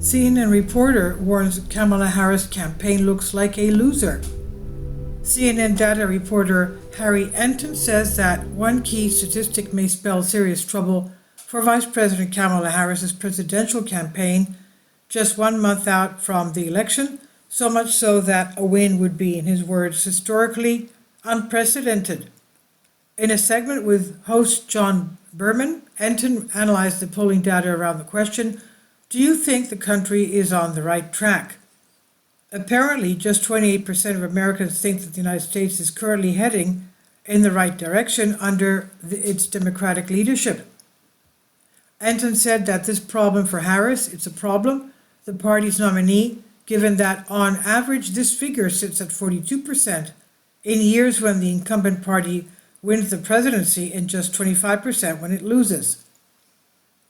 CNN reporter warns Kamala Harris campaign looks like a loser. CNN data reporter Harry Enton says that one key statistic may spell serious trouble for Vice President Kamala Harris's presidential campaign just 1 month out from the election, so much so that a win would be, in his words, historically unprecedented. In a segment with host John Berman, Enton analyzed the polling data around the question, do you think the country is on the right track? Apparently, just 28% of Americans think that the United States is currently heading in the right direction under its Democratic leadership. Enton said that this problem for Harris, it's a problem, the party's nominee, given that on average this figure sits at 42% in years when the incumbent party wins the presidency and just 25% when it loses.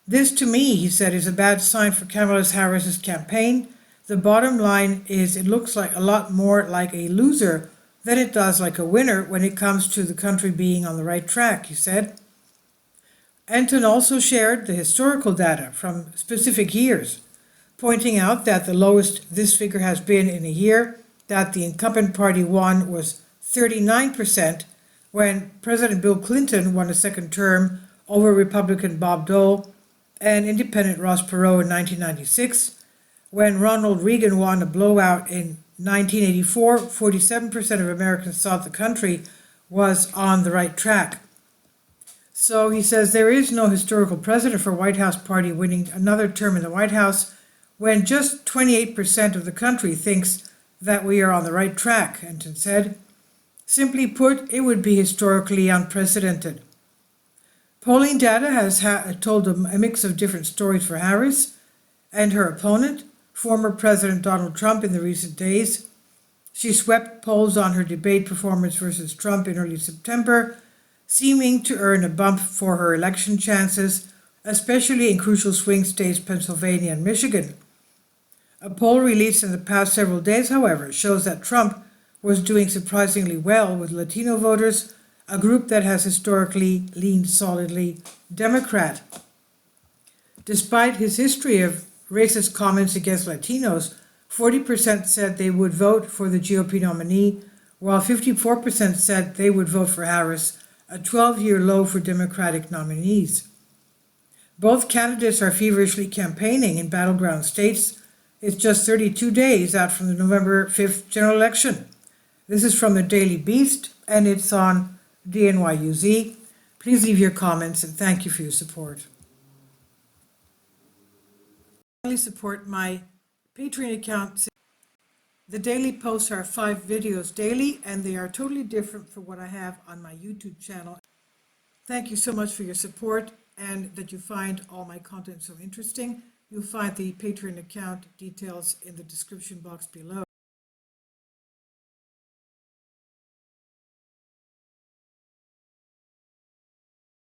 This, to me, he said, is a bad sign for Kamala Harris's campaign. The bottom line is it looks like a lot more like a loser than it does like a winner when it comes to the country being on the right track, he said. Enton also shared the historical data from specific years, pointing out that the lowest this figure has been in a year that the incumbent party won was 39% when President Bill Clinton won a second term over Republican Bob Dole and Independent Ross Perot in 1996. When Ronald Reagan won a blowout in 1984, 47% of Americans thought the country was on the right track. So he says there is no historical precedent for White House party winning another term in the White House when just 28% of the country thinks that we are on the right track, Enton said. Simply put, it would be historically unprecedented. Polling data has told a mix of different stories for Harris and her opponent, former President Donald Trump, in the recent days. She swept polls on her debate performance versus Trump in early September, seeming to earn a bump for her election chances, especially in crucial swing states Pennsylvania and Michigan. A poll released in the past several days, however, shows that Trump was doing surprisingly well with Latino voters, a group that has historically leaned solidly Democrat. Despite his history of racist comments against Latinos, 40% said they would vote for the GOP nominee, while 54% said they would vote for Harris, a 12-year low for Democratic nominees. Both candidates are feverishly campaigning in battleground states. It's just 32 days out from the November 5th general election. This is from the Daily Beast, and it's on DNYUZ. Please leave your comments, and thank you for your support. Support my Patreon account. The daily posts are 5 videos daily, and they are totally different from what I have on my YouTube channel. Thank you so much for your support and that you find all my content so interesting. You'll find the Patreon account details in the description box below.